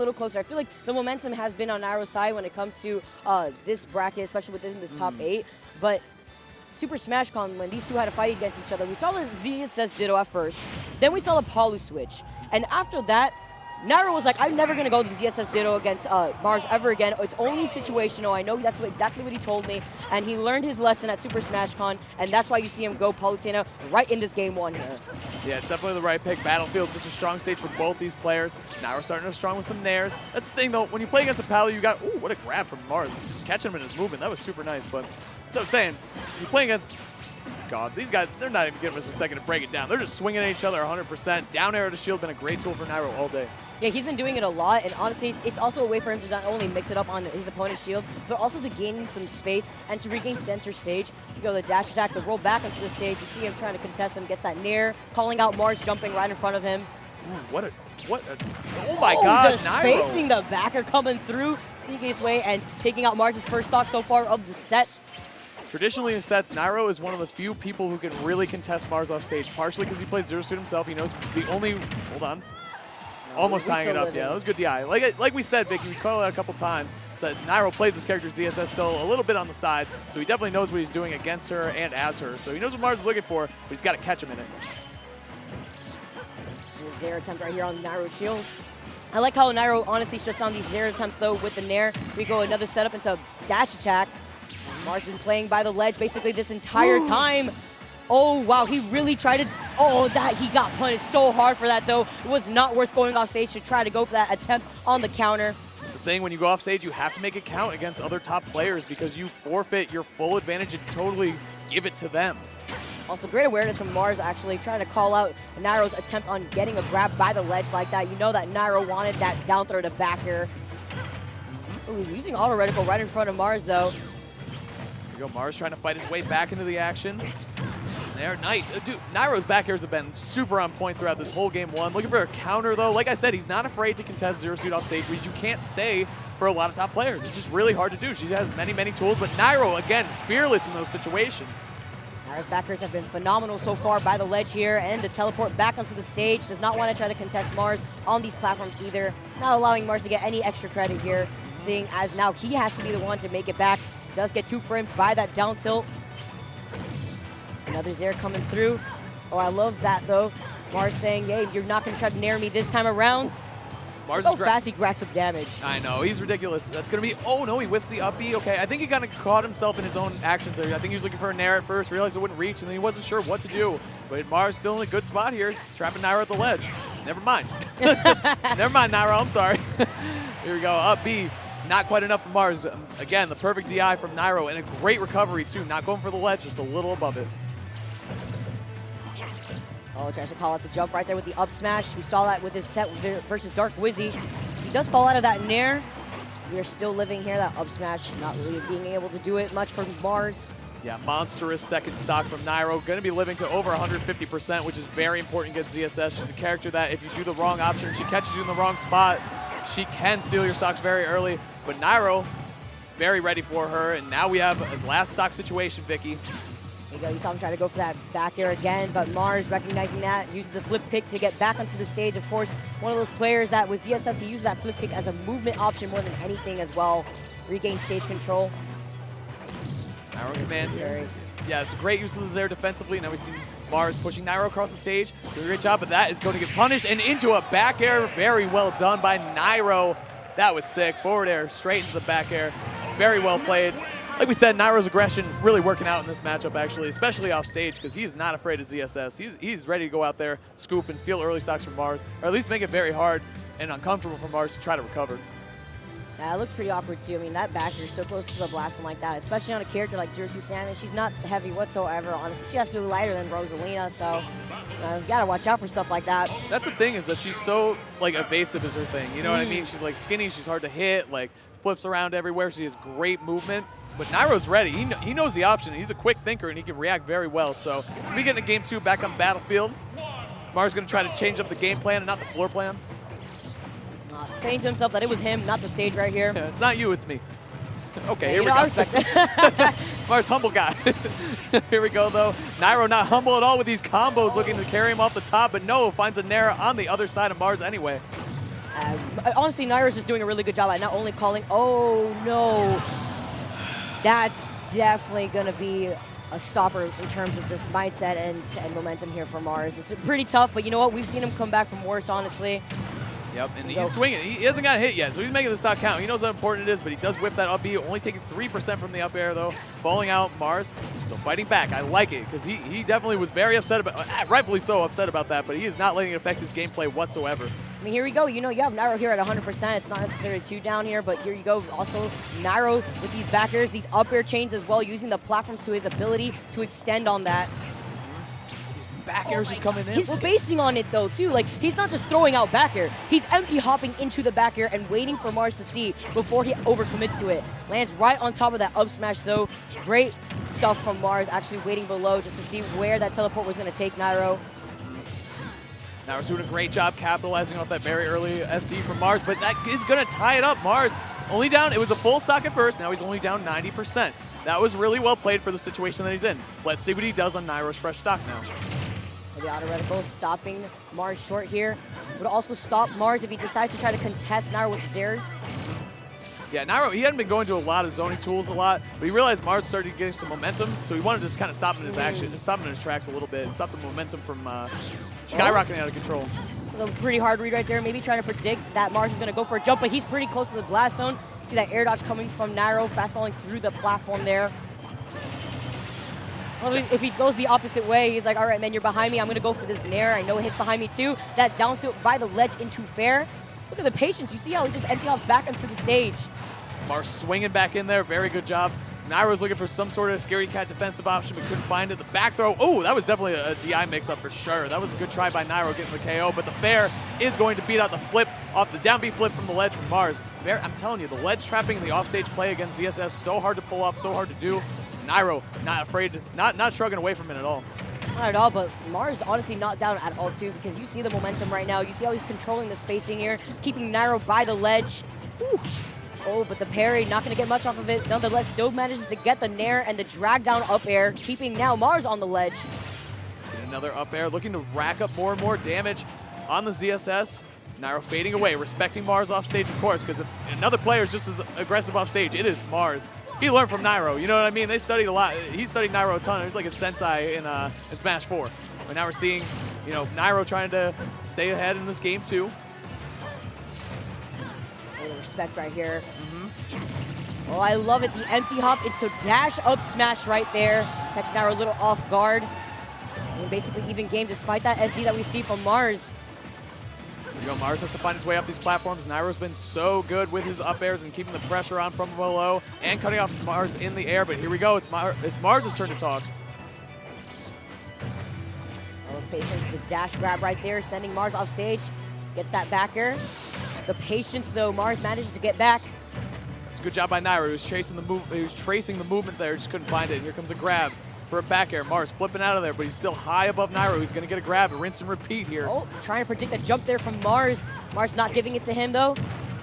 little closer. I feel like the momentum has been on Nairo's side when it comes to this bracket, especially within this top 8. But Super Smash Con, when these two had a fight against each other, we saw the ZSS Ditto at first. Then we saw the Palu switch. And after that, Nairo was like, I'm never going to go to the ZSS Ditto against Mars ever again. It's only situational. I know that's exactly what he told me. And he learned his lesson at Super Smash Con, and that's why you see him go Palutena right in this game 1 here. Yeah, it's definitely the right pick. Battlefield's such a strong stage for both these players. Nairo starting to strong with some nairs. That's the thing, though. When you play against a Palu, you got, ooh, what a grab from Mars. Just catching him in his movement. That was super nice. But that's what I'm saying. You're playing against... God, these guys, they're not even giving us a second to break it down. They're just swinging at each other 100%. Down air to shield been a great tool for Nairo all day. Yeah, he's been doing it a lot, and honestly, it's also a way for him to not only mix it up on his opponent's shield, but also to gain some space and to regain center stage. To go the dash attack, to roll back onto the stage. You see him trying to contest him, gets that nair, calling out Mars, jumping right in front of him. Ooh, oh my God, the Nairo. spacing, the backer coming through, sneaking his way, and taking out Mars' first stock so far of the set. Traditionally in sets, Nairo is one of the few people who can really contest Mars off stage, partially because he plays Zero Suit himself. He knows the only, hold on. Almost tying it up, living. Yeah, that was good DI. Like we said, Vicky, we called it a couple times, so Nairo plays this character ZSS still a little bit on the side, so he definitely knows what he's doing against her and as her. So he knows what Mars is looking for, but he's got to catch him in it. The Zair attempt right here on Nairo's shield. I like how Nairo honestly shuts down these Zair attempts though with the nair. We go another setup into dash attack. Mars been playing by the ledge basically this entire time. Oh, wow, he really tried to... Oh, he got punished so hard for that, though. It was not worth going off stage to try to go for that attempt on the counter. It's the thing, when you go off stage, you have to make it count against other top players because you forfeit your full advantage and totally give it to them. Also, great awareness from Mars, actually, trying to call out Nairo's attempt on getting a grab by the ledge like that. You know that Nairo wanted that down throw to back air. Ooh, using auto reticle right in front of Mars, though. There you go, Mars trying to fight his way back into the action. There, nice. Dude, Nairo's back airs have been super on point throughout this whole game 1. Looking for a counter, though. Like I said, he's not afraid to contest Zero Suit off stage, which you can't say for a lot of top players. It's just really hard to do. She has many, many tools, but Nairo, again, fearless in those situations. Nairo's backers have been phenomenal so far by the ledge here, and the teleport back onto the stage. Does not want to try to contest Mars on these platforms either. Not allowing Mars to get any extra credit here, seeing as now he has to be the one to make it back. Does get 2-framed by that down tilt. Another Zair coming through. Oh, I love that, though. Mars saying, hey, you're not going to try to nair me this time around. Mars Look how fast he racks up damage. I know, he's ridiculous. That's going to be, oh no, he whiffs the up B. Okay, I think he kind of caught himself in his own actions there. I think he was looking for a nair at first, realized it wouldn't reach, and then he wasn't sure what to do. But Mars still in a good spot here, trapping Nairo at the ledge. Never mind. Never mind, Nairo, I'm sorry. Here we go, up B. Not quite enough for Mars. Again, the perfect DI from Nairo, and a great recovery, too. Not going for the ledge, just a little above it. Oh, tries to call out the jump right there with the up smash. We saw that with his set versus Dark Wizzy. He does fall out of that nair. We are still living here. That up smash, not really being able to do it much for Mars. Yeah, monstrous second stock from Nairo. Going to be living to over 150%, which is very important against ZSS. She's a character that if you do the wrong option, she catches you in the wrong spot, she can steal your stocks very early. But Nairo, very ready for her. And now we have a last stock situation, Vicky. There you go. You saw him try to go for that back air again, but Mars, recognizing that, uses the flip kick to get back onto the stage. Of course, one of those players that with ZSS, he used that flip kick as a movement option more than anything as well. Regain stage control. Nairo commands here. Yeah, it's a great use of the Zair defensively. Now we see Mars pushing Nairo across the stage. Doing a great job, but that is going to get punished and into a back air. Very well done by Nairo. That was sick. Forward air, straight into the back air. Very well played. Like we said, Nairo's aggression really working out in this matchup, actually, especially off stage, because he's not afraid of ZSS. He's ready to go out there, scoop, and steal early stocks from Mars, or at least make it very hard and uncomfortable for Mars to try to recover. Yeah, it looked pretty awkward, too. I mean, that back air is so close to the blast like that, especially on a character like Zero Suit Samus. She's not heavy whatsoever, honestly. She has to be lighter than Rosalina, so you gotta watch out for stuff like that. That's the thing, is that she's so, like, evasive is her thing. You know what I mean? She's, like, skinny. She's hard to hit, like, flips around everywhere. She has great movement. But Nairo's ready. He knows the option. He's a quick thinker, and he can react very well. So we get into game 2 back on Battlefield. Mars going to try to change up the game plan and not the floor plan. Saying to himself that it was him, not the stage right here. Yeah, it's not you, it's me. Okay, yeah, here we go. I respect it. Mars, humble guy. Here we go, though. Nairo not humble at all with these combos, looking to carry him off the top. But no, finds a Nair on the other side of Mars anyway. Honestly, Nairo's just doing a really good job at not only calling. Oh, no. That's definitely going to be a stopper in terms of just mindset and momentum here for Mars. It's pretty tough, but you know what? We've seen him come back from worse, honestly. Yep, and he's swinging. He hasn't got hit yet, so he's making the stock count. He knows how important it is, but he does whip that up B, only taking 3% from the up air, though. Falling out, Mars still fighting back. I like it, because he definitely was very upset about, rightfully so upset about that, but he is not letting it affect his gameplay whatsoever. I mean, here we go. You know, you have Nairo here at 100%. It's not necessarily 2 down here, but here you go. Also, Nairo with these back airs, these up air chains as well, using the platforms to his ability to extend on that. Back air's just coming in. He's spacing on it though too. Like, he's not just throwing out back air. He's empty hopping into the back air and waiting for Mars to see before he overcommits to it. Lands right on top of that up smash though. Great stuff from Mars, actually waiting below just to see where that teleport was going to take Nairo. Nairo's doing a great job capitalizing off that very early SD from Mars, but that is going to tie it up. Mars only down, it was a full stock at first, now he's only down 90%. That was really well played for the situation that he's in. Let's see what he does on Nairo's fresh stock now. The auto reticle stopping Mars short here. Would also stop Mars if he decides to try to contest Nairo with Zers. Yeah, Nairo, he hadn't been going to a lot of zoning tools a lot, but he realized Mars started getting some momentum, so he wanted to just kind of stop him in his action, stop him in his tracks a little bit, and stop the momentum from skyrocketing out of control. A pretty hard read right there, maybe trying to predict that Mars is going to go for a jump, but he's pretty close to the blast zone. See that air dodge coming from Nairo, fast falling through the platform there. Well, if he goes the opposite way, he's like, all right, man, you're behind me. I'm going to go for this Nair. I know it hits behind me, too. That down tilt by the ledge into fair. Look at the patience. You see how he just empty hops back onto the stage. Mars swinging back in there. Very good job. Nairo's looking for some sort of scary cat defensive option, but couldn't find it. The back throw. Oh, that was definitely a DI mix-up for sure. That was a good try by Nairo getting the KO, but the fair is going to beat out the flip off the down B flip from the ledge from Mars. I'm telling you, the ledge trapping and the offstage play against ZSS, so hard to pull off, so hard to do. Nairo not afraid, not shrugging away from it at all. Not at all, but Mars honestly not down at all too, because you see the momentum right now. You see how he's controlling the spacing here, keeping Nairo by the ledge. Whew. Oh, but the parry not going to get much off of it. Nonetheless, still manages to get the nair and the drag down up air, keeping now Mars on the ledge. And another up air, looking to rack up more and more damage on the ZSS. Nairo fading away, respecting Mars off stage, of course, because if another player is just as aggressive off stage, it is Mars. He learned from Nairo, you know what I mean? They studied a lot. He studied Nairo a ton. He was like a sensei in Smash 4. But now we're seeing, you know, Nairo trying to stay ahead in this game too. Oh, the respect right here. Oh, I love it. The empty hop into dash up smash right there. Catch Nairo a little off guard. And basically even game despite that SD that we see from Mars. You know, Mars has to find his way up these platforms. Nairo's been so good with his up airs and keeping the pressure on from below and cutting off Mars in the air. But here we go. It's Mars' turn to talk. Oh, patience. The dash grab right there, sending Mars off stage. Gets that backer. The patience, though. Mars manages to get back. It's a good job by Nairo. He was chasing the move. He was tracing the movement there. Just couldn't find it. Here comes a grab for a back air. Mars flipping out of there, but he's still high above Nairo. He's going to get a grab, rinse and repeat here. Oh, trying to predict a jump there from Mars. Mars not giving it to him, though.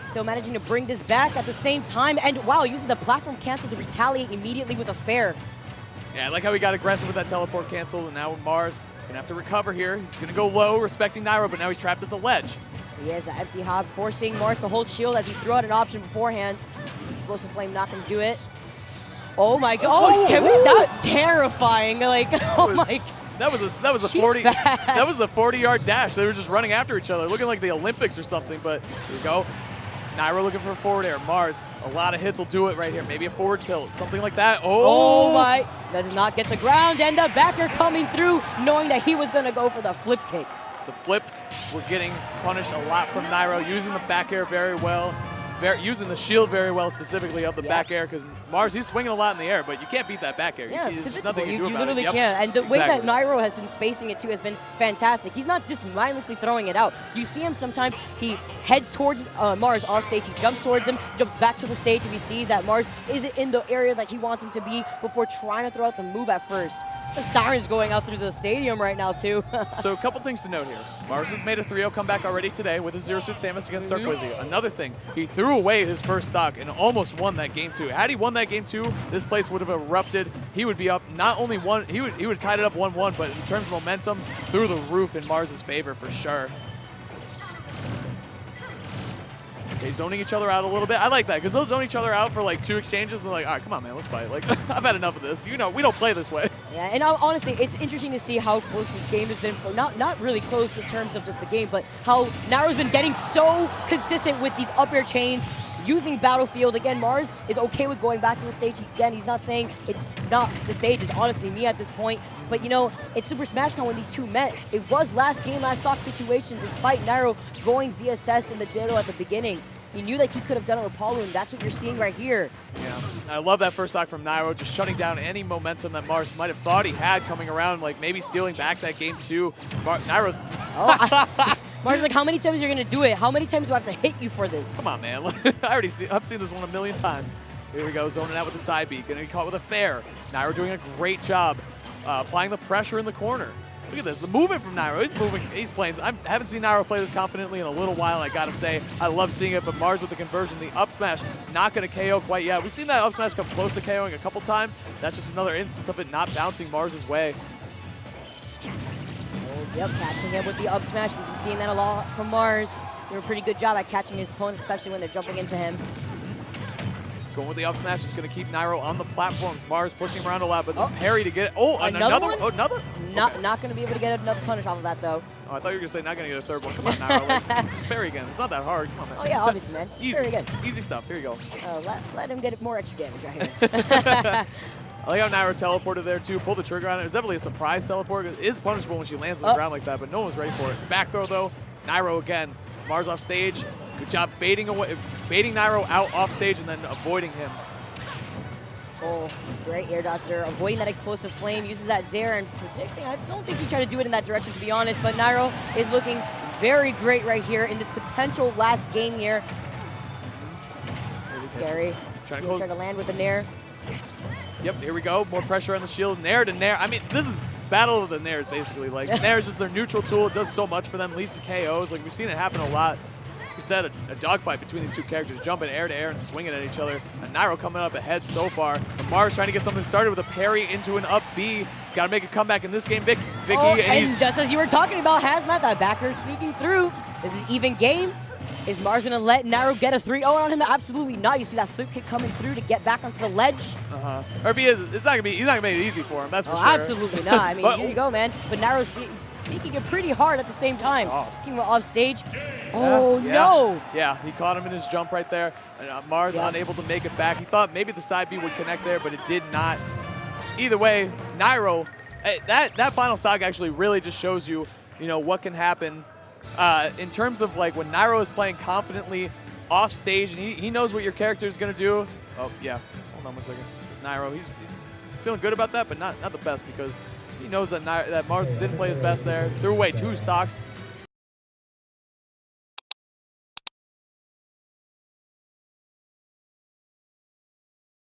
Still managing to bring this back at the same time. And, wow, using the platform cancel to retaliate immediately with a fair. Yeah, I like how he got aggressive with that teleport cancel, and now with Mars, going to have to recover here. He's going to go low, respecting Nairo, but now he's trapped at the ledge. He has an empty hop, forcing Mars to hold shield as he threw out an option beforehand. Explosive Flame not going to do it. Oh my god! Oh, that's terrifying! Like, oh my. That was a 40. That was a 40-yard dash. They were just running after each other, looking like the Olympics or something. But here we go. Nairo looking for a forward air. Mars, a lot of hits will do it right here. Maybe a forward tilt, something like that. Oh my! That does not get the ground, and the backer coming through, knowing that he was going to go for the flip kick. The flips were getting punished a lot from Nairo, using the back air very well. Using the shield very well, specifically of the back air, because Mars, he's swinging a lot in the air, but you can't beat that back air. Yeah, there's nothing you can do about literally it. can't. And the way that Nairo has been spacing it, too, has been fantastic. He's not just mindlessly throwing it out. You see him sometimes, he heads towards Mars off stage, he jumps towards him, jumps back to the stage if he sees that Mars isn't in the area that he wants him to be before trying to throw out the move at first. The siren's going out through the stadium right now, too. So a couple things to note here. Mars has made a 3-0 comeback already today with a Zero-Suit Samus against Darkwizzy. Another thing, he threw away his first stock and almost won that game 2. Had he won that game 2, this place would have erupted. He would be up not only one, he would have tied it up 1-1, but in terms of momentum, through the roof in Mars' favor for sure. Okay, zoning each other out a little bit. I like that because they'll zone each other out for like 2 exchanges. And they're like, all right, come on, man, let's fight. Like, I've had enough of this. You know, we don't play this way. Yeah, and honestly, it's interesting to see how close this game has been. Not really close in terms of just the game, but how Nairo's been getting so consistent with these up air chains, using Battlefield. Again, Mars is okay with going back to the stage. Again, he's not saying it's not the stage. It's honestly me at this point. But, you know, it's Super Smash Con when these two met. It was last game, last stock situation, despite Nairo going ZSS in the Ditto at the beginning. He knew that he could have done it with Palu, and that's what you're seeing right here. Yeah, I love that first stock from Nairo, just shutting down any momentum that Mars might have thought he had coming around, like maybe stealing back that game 2. Nairo. Mars like, how many times are you going to do it? How many times do I have to hit you for this? Come on, man. I've seen this one a million times. Here we go, zoning out with the side beat. Going to be caught with a fair. Nairo doing a great job applying the pressure in the corner. Look at this, the movement from Nairo. He's moving, he's playing. I haven't seen Nairo play this confidently in a little while, I gotta say. I love seeing it, but Mars with the conversion, the up smash, not gonna KO quite yet. We've seen that up smash come close to KOing a couple times. That's just another instance of it not bouncing Mars's way. Oh, yep, catching him with the up smash. We've been seeing that a lot from Mars. Doing a pretty good job at catching his opponent, especially when they're jumping into him. Going with the up smash is going to keep Nairo on the platforms. Mars pushing him around a lot, but the parry to get it. Oh, another one? Oh, another? Not going to be able to get another punish off of that, though. Oh, I thought you were going to say not going to get a third one. Come on, Nairo. Like, just parry again. It's not that hard. Come on, man. Oh, yeah, obviously, man. Easy. Parry again. Easy stuff. Here you go. Let him get more extra damage right here. I like how Nairo teleported there, too. Pulled the trigger on it. It was definitely a surprise teleport. It is punishable when she lands on the ground like that, but no one's ready for it. Back throw, though. Nairo again. Mars off stage. Good job baiting Nairo out off stage and then avoiding him. Oh, great air dodge there, avoiding that explosive flame, uses that Zair and predicting. I don't think he tried to do it in that direction, to be honest, but Nairo is looking very great right here in this potential last game here. Really scary. Trying to land with the Nair. Yep, here we go. More pressure on the shield. Nair to Nair. I mean, this is battle of the Nairs, basically. Like, Nair is just their neutral tool. It does so much for them, leads to KOs. Like, we've seen it happen a lot. We said a dogfight between these two characters, jumping air to air and swinging at each other. And Nairo coming up ahead so far. But Mars trying to get something started with a parry into an up B. He's got to make a comeback in this game, Vicky. And just as you were talking about, Hazmat, that backer sneaking through. This is even game. Is Mars going to let Nairo get a 3-0 on him? Absolutely not. You see that flip kick coming through to get back onto the ledge. Or if he is, he's not going to make it easy for him, that's for sure. Absolutely not. I mean, here you go, man. But Nairo's peeking it pretty hard at the same time. Keeping him off stage. Oh, no. Yeah, he caught him in his jump right there. And Mars unable to make it back. He thought maybe the side B would connect there, but it did not. Either way, Nairo, that final stock actually really just shows you, what can happen in terms of like when Nairo is playing confidently off stage and he knows what your character is going to do. Oh, yeah. Hold on one second. It's Nairo. He's feeling good about that, but not the best because he knows that Mars didn't play his best there. Threw away 2 stocks.